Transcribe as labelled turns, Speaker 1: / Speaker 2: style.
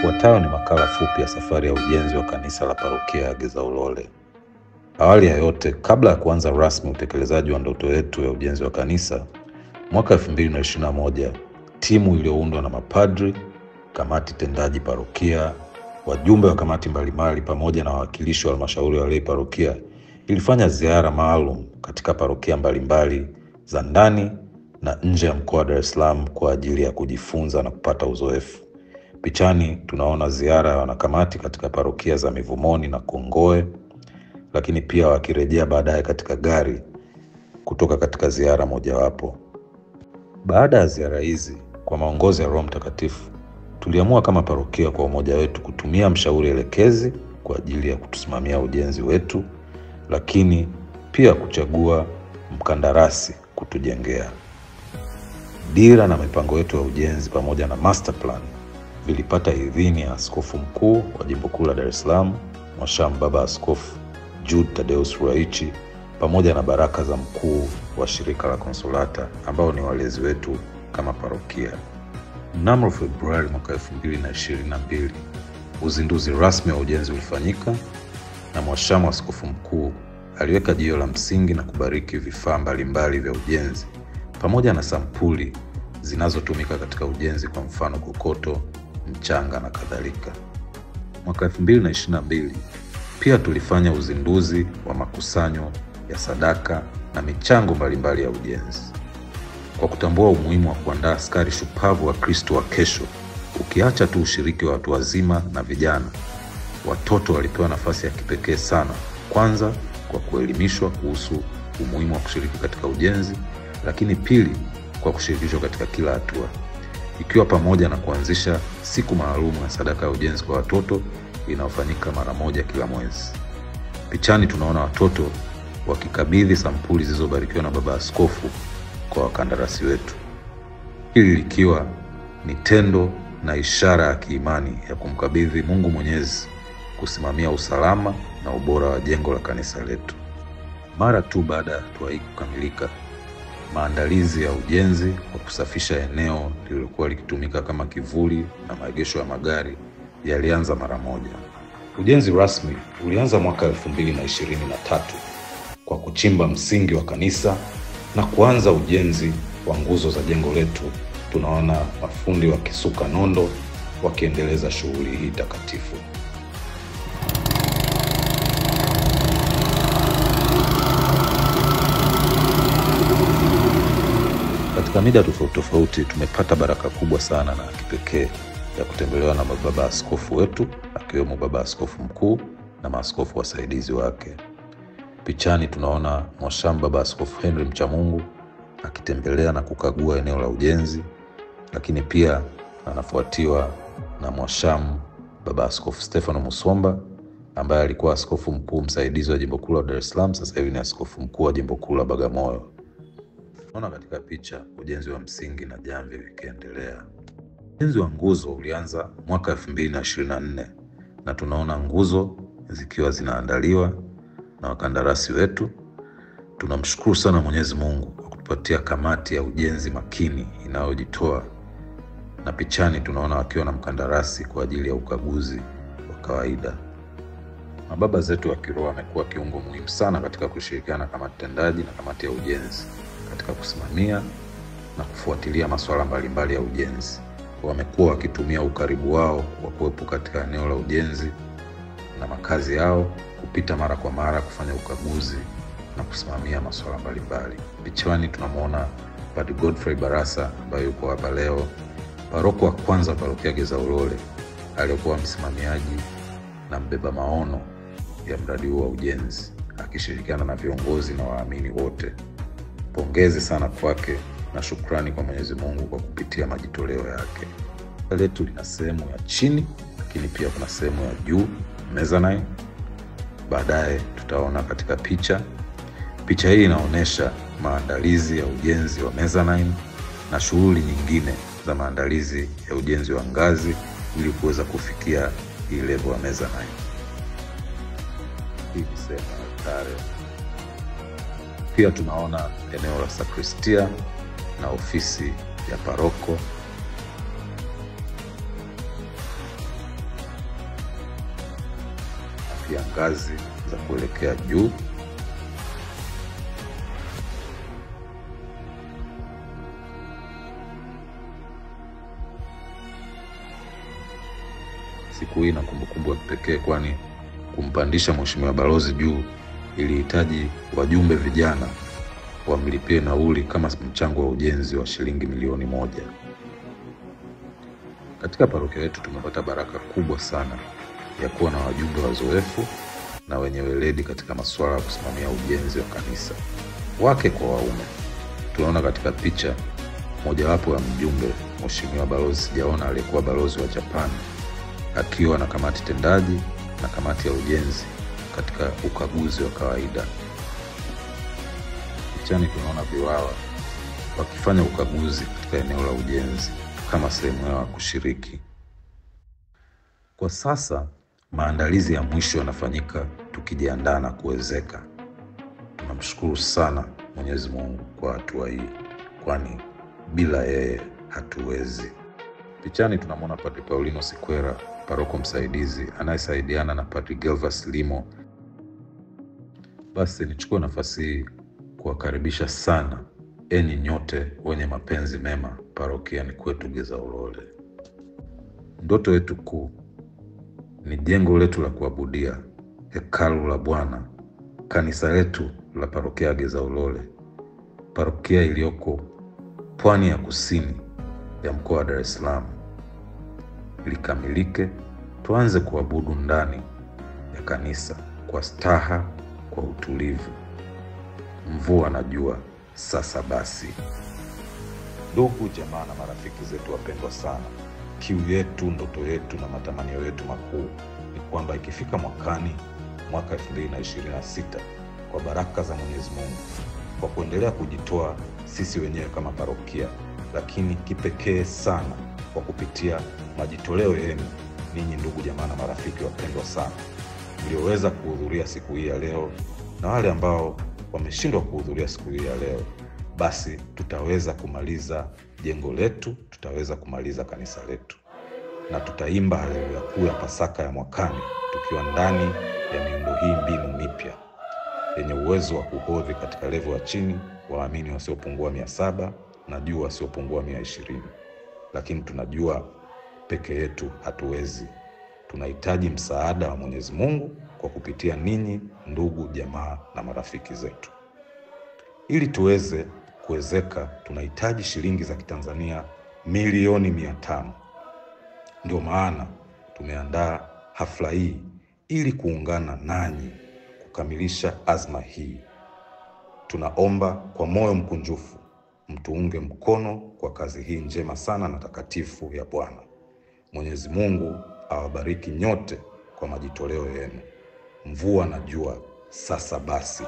Speaker 1: Ifuatayo ni makala fupi ya safari ya ujenzi wa kanisa la parokia ya Gezaulole. Awali ya yote, kabla ya kuanza rasmi utekelezaji wa ndoto yetu ya ujenzi wa kanisa, mwaka 2021, timu iliyoundwa na mapadri, kamati tendaji parokia, wajumbe wa kamati mbalimbali pamoja na wawakilishi wa halmashauri ya walei parokia ilifanya ziara maalum katika parokia mbalimbali za ndani na nje ya mkoa wa Dar es Salaam kwa ajili ya kujifunza na kupata uzoefu. Pichani tunaona ziara ya wanakamati katika parokia za Mivumoni na Kongoe, lakini pia wakirejea baadaye katika gari kutoka katika ziara mojawapo. Baada ya ziara hizi, kwa maongozi ya Roho Mtakatifu, tuliamua kama parokia kwa umoja wetu kutumia mshauri elekezi kwa ajili ya kutusimamia ujenzi wetu, lakini pia kuchagua mkandarasi kutujengea. Dira na mipango yetu ya ujenzi pamoja na master plan vilipata idhini ya Askofu Mkuu wa Jimbo Kuu la Dar es Salaam, Mwashamu Baba Askofu Jude Thaddeus Ruwaichi, pamoja na baraka za mkuu wa shirika la Konsolata ambao ni walezi wetu kama parokia. Mnamo Februari mwaka 2022, uzinduzi rasmi wa ujenzi ulifanyika na Mwashamu Askofu Mkuu aliweka jiwe la msingi na kubariki vifaa mbalimbali vya ujenzi pamoja na sampuli zinazotumika katika ujenzi, kwa mfano kokoto, mchanga na kadhalika. Mwaka 2022 pia tulifanya uzinduzi wa makusanyo ya sadaka na michango mbalimbali ya ujenzi. Kwa kutambua umuhimu wa kuandaa askari shupavu wa Kristo wa kesho, ukiacha tu ushiriki wa watu wazima na vijana, watoto walipewa nafasi ya kipekee sana. Kwanza kwa kuelimishwa kuhusu umuhimu wa kushiriki katika ujenzi, lakini pili kwa kushirikishwa katika kila hatua, ikiwa pamoja na kuanzisha siku maalum ya sadaka ya ujenzi kwa watoto inayofanyika mara moja kila mwezi. Pichani tunaona watoto wakikabidhi sampuli zilizobarikiwa na Baba Askofu kwa wakandarasi wetu, hili likiwa ni tendo na ishara ya kiimani ya kumkabidhi Mungu Mwenyezi kusimamia usalama na ubora wa jengo la kanisa letu. Mara tu baada ya hatua hii kukamilika, maandalizi ya ujenzi wa kusafisha eneo lililokuwa likitumika kama kivuli na maegesho ya magari yalianza mara moja. Ujenzi rasmi ulianza mwaka 2023 kwa kuchimba msingi wa kanisa na kuanza ujenzi wa nguzo za jengo letu. Tunaona mafundi wakisuka nondo wakiendeleza shughuli hii takatifu. Katika mida tofauti tumepata baraka kubwa sana na kipekee ya kutembelewa na Baba Askofu wetu, akiwemo Baba Askofu Mkuu na maaskofu wasaidizi wake. Pichani tunaona Mwashamu Baba Askofu Henry Mchamungu akitembelea na kukagua eneo la ujenzi, lakini pia anafuatiwa na Mwashamu Baba Askofu Stefano Musomba ambaye alikuwa askofu mkuu msaidizi wa Jimbo Kuu la Dar es Salaam, sasa hivi ni askofu mkuu wa Jimbo Kuu la Bagamoyo. Tunaona katika picha ujenzi wa msingi na jamvi vikiendelea. Ujenzi wa nguzo ulianza mwaka 2024 na tunaona nguzo zikiwa zinaandaliwa na wakandarasi wetu. Tunamshukuru sana Mwenyezi Mungu kwa kutupatia kamati ya ujenzi makini inayojitoa, na pichani tunaona wakiwa na mkandarasi kwa ajili ya ukaguzi wa kawaida. Mababa zetu wa kiroho wamekuwa kiungo muhimu sana katika kushirikiana na kamati tendaji na kamati ya ujenzi katika kusimamia na kufuatilia masuala mbalimbali ya ujenzi. Wamekuwa wakitumia ukaribu wao wa kuwepo katika eneo la ujenzi na makazi yao kupita mara kwa mara kufanya ukaguzi na kusimamia masuala mbalimbali. Pichani tunamwona Padre Godfrey Barasa ambaye yuko hapa leo, paroko wa kwanza wa parokia Gezaulole, aliyekuwa msimamiaji na mbeba maono ya mradi huu wa ujenzi, akishirikiana na viongozi na waamini wote. Pongezi sana kwake na shukrani kwa Mwenyezi Mungu kwa kupitia majitoleo yake. Letu lina sehemu ya chini, lakini pia kuna sehemu ya juu, mezzanine. Baadaye tutaona katika picha hii inaonyesha maandalizi ya ujenzi wa mezzanine na shughuli nyingine za maandalizi ya ujenzi wa ngazi ili kuweza kufikia hii level ya mezzanine. Hii ni sehemu ya altare. Pia tunaona eneo la sakristia na ofisi ya paroko. pia ngazi za kuelekea juu. Siku hii na kumbukumbu ya pekee, kwani kumpandisha Mheshimiwa Balozi juu ilihitaji wajumbe vijana wamlipie nauli kama mchango wa ujenzi wa shilingi milioni 1. Katika parokia yetu tumepata baraka kubwa sana ya kuwa na wajumbe wazoefu na wenye weledi katika masuala ya kusimamia ujenzi wa kanisa, wake kwa waume. Tunaona katika picha mojawapo ya mjumbe, Mheshimiwa Balozi Sijaona, aliyekuwa balozi wa Japan, akiwa na kamati tendaji na kamati ya ujenzi katika ukaguzi wa kawaida. Pichani tunaona viwawa wakifanya ukaguzi katika eneo la ujenzi kama sehemu yao ya kushiriki. Kwa sasa maandalizi ya mwisho yanafanyika tukijiandaa na kuwezeka. Tunamshukuru sana Mwenyezi Mungu kwa hatua hii, kwani bila yeye hatuwezi. Pichani tunamwona Padre Paulino Sikwera, paroko msaidizi anayesaidiana na Padre Gervas Limo. Basi nichukue nafasi hii kuwakaribisha sana enyi nyote wenye mapenzi mema parokiani kwetu Gezaulole. Ndoto yetu kuu ni jengo letu la kuabudia, hekalu la Bwana, kanisa letu la parokia Gezaulole, parokia iliyoko pwani ya kusini ya mkoa wa Dar es Salaam, likamilike. Tuanze kuabudu ndani ya kanisa kwa staha, kwa utulivu. Mvua na jua sasa basi. Ndugu jamaa na marafiki zetu wapendwa sana, kiu yetu, ndoto yetu na matamanio yetu makuu ni kwamba ikifika mwaka 2026, kwa baraka za Mwenyezi Mungu, kwa kuendelea kujitoa sisi wenyewe kama parokia, lakini kipekee sana kwa kupitia majitoleo yenu ninyi ndugu jamaa na marafiki wapendwa sana mlioweza kuhudhuria siku hii ya leo, na wale ambao wameshindwa kuhudhuria siku hii ya leo, basi tutaweza kumaliza jengo letu, tutaweza kumaliza kanisa letu, na tutaimba haleluya kuu ya Pasaka ya mwakani tukiwa ndani ya miundo hii mbinu mipya yenye uwezo wa kuhodhi katika level ya chini waamini wasiopungua 700 na juu wasiopungua 120. Lakini tunajua peke yetu hatuwezi. Tunahitaji msaada wa Mwenyezi Mungu kwa kupitia ninyi ndugu jamaa na marafiki zetu. Ili tuweze kuwezeka, tunahitaji shilingi za Kitanzania milioni 500. Ndio maana tumeandaa hafla hii ili kuungana nanyi kukamilisha azma hii. Tunaomba kwa moyo mkunjufu mtuunge mkono kwa kazi hii njema sana na takatifu ya Bwana. Mwenyezi Mungu awabariki nyote kwa majitoleo yenu. Mvua na jua sasa basi.